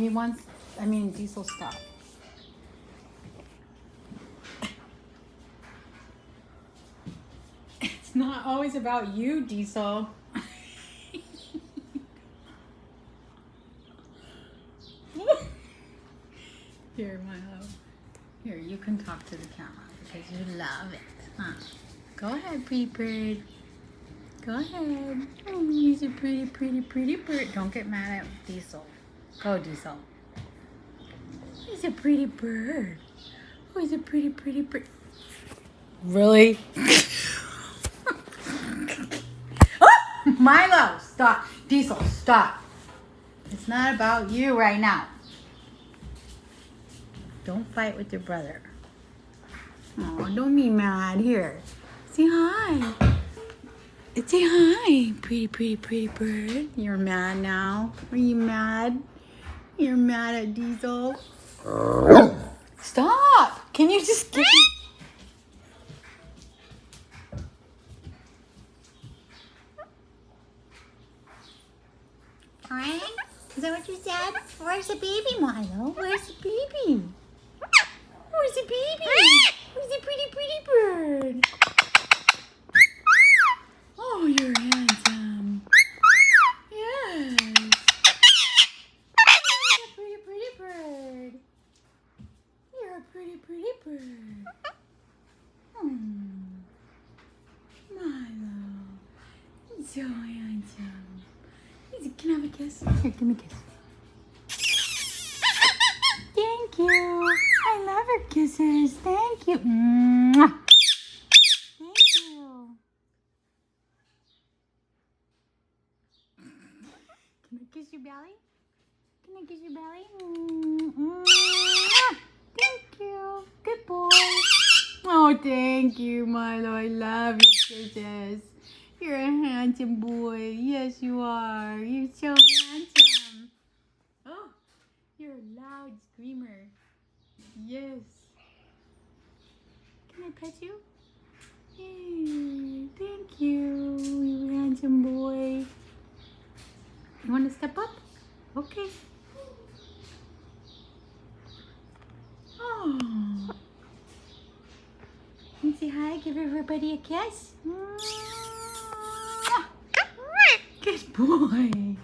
he wants, Diesel, stop. It's not always about you, Diesel. Here, Mylo. Here, you can talk to the camera because you love it. Huh? Go ahead, pretty bird. Go ahead. Oh, he's a pretty, pretty, pretty bird. Don't get mad at Diesel. Go, Diesel. He's a pretty bird. Oh, he's a pretty, pretty bird. Really? Mylo, stop. Diesel, stop. It's not about you right now. Don't fight with your brother. Oh, don't be mad. Here, say hi. Say hi, pretty, pretty, pretty bird. You're mad now? Are you mad? You're mad at Diesel? Stop! Can you just give me... Frank? Is that what you said? Where's the baby, Mylo? Where's the baby? Where's the baby? Where's the pretty, pretty bird? Oh, you're handsome. Yes. You're a pretty, pretty bird. You're a pretty, pretty bird. Mylo. He's so handsome. Can I have a kiss? Here, give me a kiss. Thank you. I love her kisses. Thank you. Mwah. Thank you. Can I kiss your belly? Can I kiss your belly? Mwah. Thank you. Good boy. Oh, thank you, Mylo. I love your kisses. You're a handsome boy. Yes, you are. You're so handsome. Oh, you're a loud screamer. Yes. Can I pet you? Hey, thank you, you handsome boy. You want to step up? Okay. Oh. Can you say hi? Give everybody a kiss. Good boy.